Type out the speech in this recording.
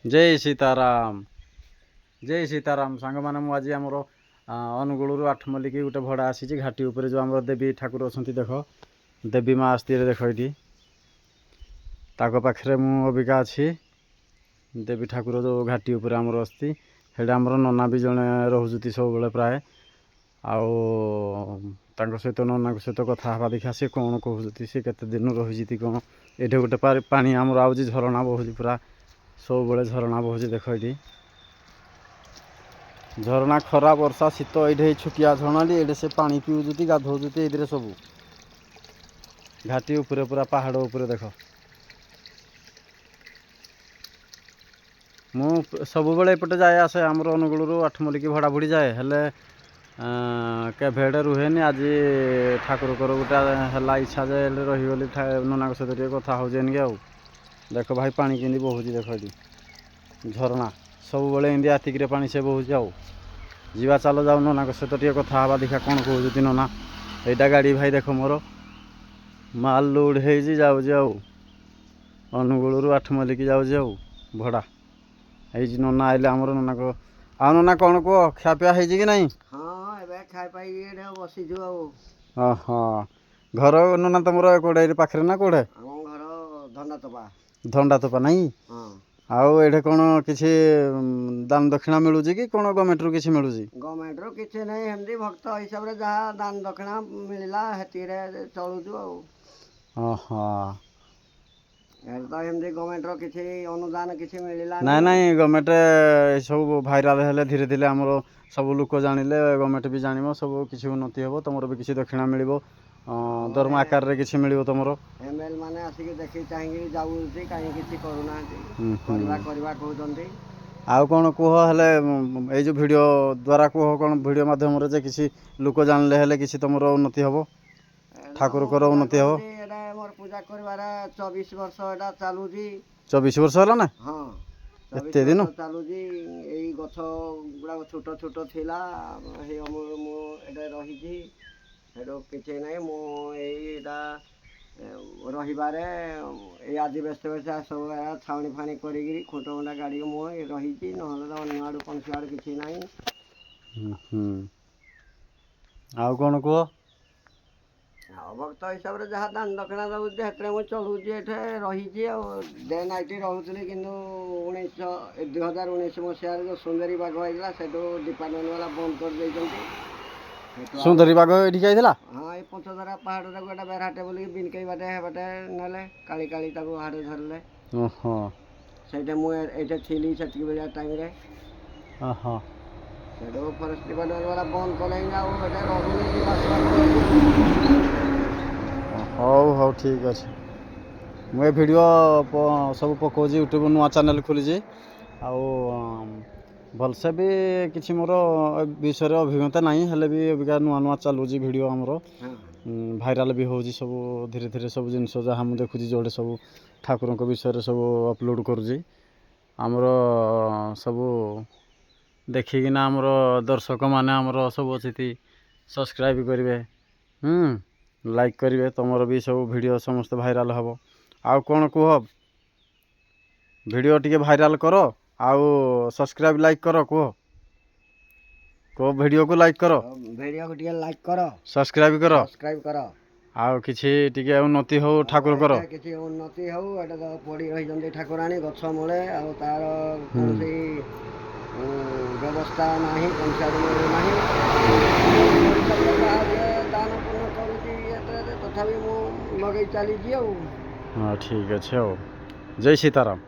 जय सीताराम जय सीताराम सांग मैंने मुझे आमर अनुगुलू आठमल्लिक गोटे भड़ा आसी घाटी उपर जो आम देवी ठाकुर अच्छा देख देवी माँ आसती देख ये पाखे मुबिका अच्छी देवी ठाकुर जो घाटी उपर आमर अस्ति हेटा आमर नना भी जड़े रोजुती सब बेले प्राय आउ सहित नना सहित कथा हवा देखा सी कौन कहते सी केते दिन रही कौन ये गोटे पानी आमर आउजी झरणा बहुची पूरा सब बड़े झरणा बहुची देख ये झरणा खरा वर्षा शीत ये छुटिया झरणा ये से पानी पीऊँ गाधौं ये सब घाटी उपरे पूरा पहाड़ उपरे देख मु सब बेले एपटे जाए आसे आमर अनुगुलू आठमल्लिक भड़ा भुड़ी जाए हेले केभेड़े रुहेनी आज ठाकुर गोटे है इच्छा जे रहीगली नना सहित कथा हो देख भाई पानी केंदी बहुची देख ये झरणा सब बेले एमती आतिक पानी से बहुची आउ जीवा चलो जाऊ नना सहित टे कथा हवा देखा कौन कहते नना यहाँ गाड़ी भाई देख मोर माल लोड हो अनुगुलू आठमल्लिक जाऊ भड़ा ये नना आइले आमर नना को आ नना कौन कह खापिया है कि नहीं हाँ घर नना तुम कौटे पाखे ना कौटे धंडा तोपा नहीं आउ ये कौन किसी दान दक्षिणा मिलूँ कि कौन गवर्नमेंट रु किसी मिलूँ गवर्नमेंट रु किसी नहीं एमती भक्त हिसाब से जहाँ दान दक्षिणा मिलला हेती चलुचु हाँ तो एमती गवर्नमेंट रो किसी अनुदान किसी मिलला नहीं नहीं गवर्नमेंट सब भाइराल हेले धीरे धीरे आमर सब लोक जानिले गवर्नमेंट भी जानिबो सब किसी उन्नति हेबो तुमर भी किसी दक्षिणा मिलिबो दरमा आकार रे किसी मिलिबो तुमर एमएल माने आसिक देखि चाहिए जाउछि काई किसी करूना करबा कहउछन्ती आउ कौन कह हेले ए जो वीडियो द्वारा कह कौन वीडियो माध्यम रे जे किसी लोक जानले हेले किसी तुमर उन्नति हेबो ठाकुर कर उन्नति हेबो एडा मोर पूजा करबार 24 वर्ष एडा चालुजी 24 वर्ष होला ना हां एते दिन चालुजी एई गछ गुडा छोट छोट थिला हे हमर मो एडा रही जी हेडो किछे नै मो एइडा रहिबारे ए आज व्यस्त व्यस्त सब छावनी फाणी करिगिरी खोट होंडा गाड़ी मो रही जी नहले अन्य आडू पंसी आडू किछे नै आउ कौन कह भक्त हिसाब से जहाँ दान दक्षिणा दूसरी हेतु मुझे चलुची रही डे नाइट रोली कि 2019 मसीह जो सुंदरी बाघ होता से डिपार्टमेंट वाला बंद कर देते सुंदरी बाघ ये हाँ ये पंचधरा पहाड़ गोटे बेरहाटे बोल बिनकई बाटे बाटे ना काली काली हाट धरले से मुझे थी से टाइम फरेस्ट डिपार्टमेंट वाला बंद कले हौ हौ ठीक अच्छे मुझे वीडियो सब पकाऊँ यूट्यूब नुआ चैनल खोली भलसे भी किसी मोर विषय अभिज्ञता नहीं हेल्ले भी अबिका नुआ नुआ चलुची वीडियो आमर भाइराल भी हो सब धीरे धीरे सब जिनस जहाँ मुझे देखुची जोड़े सब ठाकुर विषय सब अपलोड करुँची आमर सब देखिकिना आमर दर्शक माने आमर सब अच्छी सब्सक्राइब करेंगे लाइक करेंगे तुमर भी सब वीडियो समस्त भाइराल हम आउ कौन कह वीडियो टी भाइराल कर आउ सब्सक्राइब लाइक कर कह वीडियो को लाइक कर वीडियो को टिके लाइक कर सब्सक्राइब कर आउ किछि टिके उन्नति हो ठाकुर कर किछि उन्नति हो एटा तो पड़ी रही जंदी ठाकुरानी गछ मूले आ तार कोनसी व्यवस्था नाही पंचायत नाही दान पुण्य करूची तथापि मु लगे चली हाँ ठीक अच्छे जय सीताराम।